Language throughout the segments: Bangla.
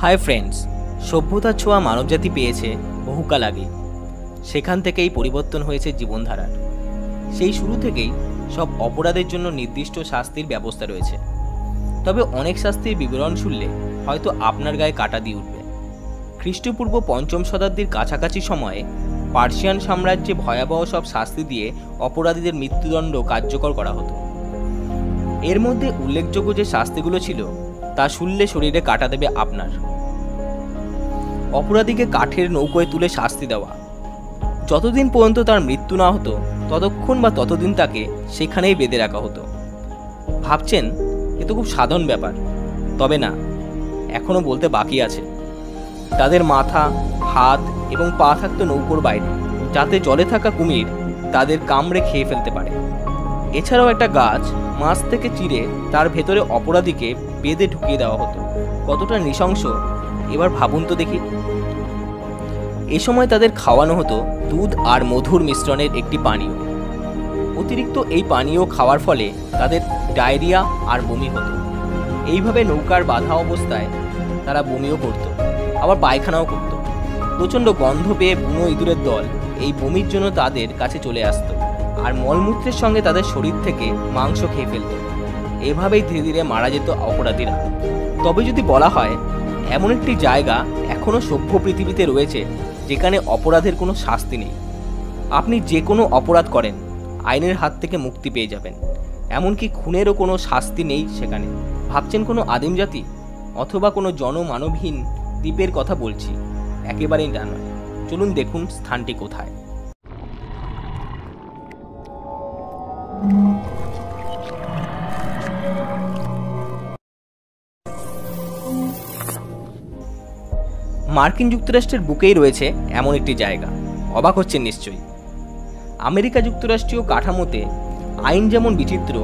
হাই ফ্রেন্ডস, সভ্যতার ছোঁয়া মানবজাতি পেয়েছে বহুকাল আগে। সেখান থেকেই পরিবর্তন হয়েছে জীবনধারার। সেই শুরু থেকেই সব অপরাধের জন্য নির্দিষ্ট শাস্তির ব্যবস্থা রয়েছে। তবে অনেক শাস্তির বিবরণ শুনলে হয়তো আপনার গায়ে কাঁটা দিয়ে উঠবে। খ্রিস্টপূর্ব ৫ম শতাব্দীর কাছাকাছি সময়ে পার্সিয়ান সাম্রাজ্যে ভয়াবহ সব শাস্তি দিয়ে অপরাধীদের মৃত্যুদণ্ড কার্যকর করা হতো। এর মধ্যে উল্লেখযোগ্য যে শাস্তিগুলো ছিল তা শুনলে শরীরে কাঁটা দেবে আপনার। অপরাধীকে কাঠের নৌকোয় তুলে শাস্তি দেওয়া। যতদিন পর্যন্ত তার মৃত্যু না হতো ততক্ষণ বা ততদিন তাকে সেখানেই বেঁধে রাখা হতো। ভাবছেন এ তো খুব সাধারণ ব্যাপার, তবে না, এখনও বলতে বাকি আছে। তাদের মাথা, হাত এবং পা থাকতো নৌকোর বাইরে, যাতে জলে থাকা কুমির তাদের কামড়ে খেয়ে ফেলতে পারে। এছাড়াও একটা গাছ মাছ থেকে চিরে তার ভেতরে অপরাধীকে বেঁধে ঢুকিয়ে দেওয়া হতো। কতটা নৃশংস এবার ভাবুন তো দেখি। এ সময় তাদের খাওয়ানো হতো দুধ আর মধুর মিশ্রণের একটি পানীয়। অতিরিক্ত এই পানীয় খাওয়ার ফলে তাদের ডায়রিয়া আর বমি হতো। এইভাবে নৌকার বাঁধা অবস্থায় তারা বমিও করত, আবার পায়খানাও করত। প্রচণ্ড গন্ধ পেয়ে বুনো ইঁদুরের দল এই বমির জন্য তাদের কাছে চলে আসতো আর মলমূত্রের সঙ্গে তাদের শরীর থেকে মাংস খেয়ে ফেলত। এভাবেই ধীরে ধীরে মারা যেত অপরাধীরা। তবে যদি বলা হয় এমন একটি জায়গা এখনও সভ্য পৃথিবীতে রয়েছে যেখানে অপরাধের কোনো শাস্তি নেই, আপনি যে কোনো অপরাধ করেন আইনের হাত থেকে মুক্তি পেয়ে যাবেন, এমনকি খুনেরও কোনো শাস্তি নেই সেখানে। ভাবছেন কোনো আদিম জাতি অথবা কোনো জনমানবহীন দ্বীপের কথা বলছি? একেবারেই না নয়। চলুন দেখুন স্থানটি কোথায়। মার্কিন যুক্তরাষ্ট্রের বুকেই রয়েছে এমন একটি জায়গা। অবাক হচ্ছেন নিশ্চয়ই। আমেরিকা যুক্তরাষ্ট্রীয় কাঠামোতে আইন যেমন বিচিত্র,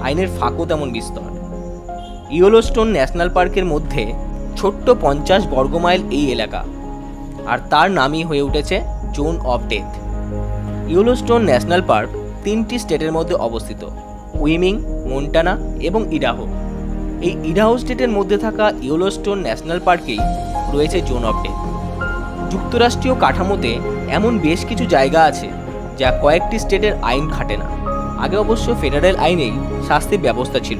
আইনের ফাঁকও তেমন বিস্তর। ইয়েলোস্টোন ন্যাশনাল পার্কের মধ্যে ছোট্ট 50 বর্গমাইল এই এলাকা, আর তার নামই হয়ে উঠেছে zone of death. Yellowstone national park 3টি স্টেটের মধ্যে অবস্থিত: উইমিং, মন্টানা এবং ইডাহো। এই ইডাহো স্টেটের মধ্যে থাকা ইয়েলোস্টোন ন্যাশনাল পার্কেই রয়েছে জোন অফ ডেথ। যুক্তরাষ্ট্রীয় কাঠামোতে এমন বেশ কিছু জায়গা আছে যা কয়েকটি স্টেটের আইন খাটে না। আগে অবশ্য ফেডারেল আইনেই শাস্তির ব্যবস্থা ছিল,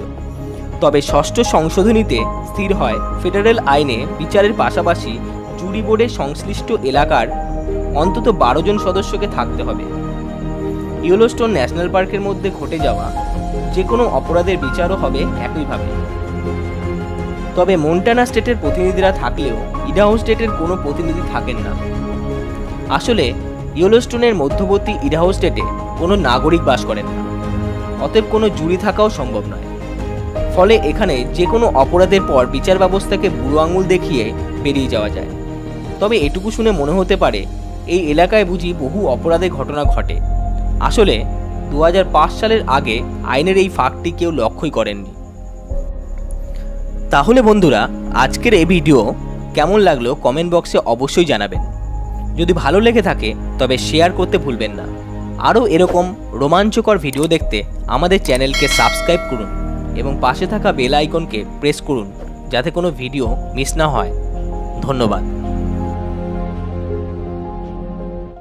তবে 6ষ্ঠ সংশোধনীতে স্থির হয় ফেডারেল আইনে বিচারের পাশাপাশি জুরি বোর্ডে সংশ্লিষ্ট এলাকার অন্তত 12 জন সদস্যকে থাকতে হবে। ইয়েলোস্টোন ন্যাশনাল পার্কের মধ্যে ঘটে যাওয়া যে কোনো অপরাধের বিচারও হবে একইভাবে। তবে মন্টানা স্টেটের প্রতিনিধিরা থাকলেও ইডাহো স্টেটের কোনো প্রতিনিধি থাকেন না। আসলে ইয়েলোস্টোনের মধ্যবর্তী ইডাহো স্টেটে কোনো নাগরিক বাস করেন না, অতএব কোনো জুরি থাকাও সম্ভব নয়। ফলে এখানে যে কোনো অপরাধের পর বিচার ব্যবস্থাকে বুড়ো আঙুল দেখিয়ে বেরিয়ে যাওয়া যায়। তবে এটুকু শুনে মনে হতে পারে এই এলাকায় বুঝি বহু অপরাধের ঘটনা ঘটে। আসলে 2005 সালের আগে আইনের এই ফাঁকটি কেউ লক্ষ্যই করেননি। তাহলে বন্ধুরা, আজকের এই ভিডিও কেমন লাগলো কমেন্ট বক্সে অবশ্যই জানাবেন। যদি ভালো লেগে থাকে তবে শেয়ার করতে ভুলবেন না। আরও এরকম রোমাঞ্চকর ভিডিও দেখতে আমাদের চ্যানেলকে সাবস্ক্রাইব করুন এবং পাশে থাকা বেল আইকনকে প্রেস করুন যাতে কোনো ভিডিও মিস না হয়। ধন্যবাদ।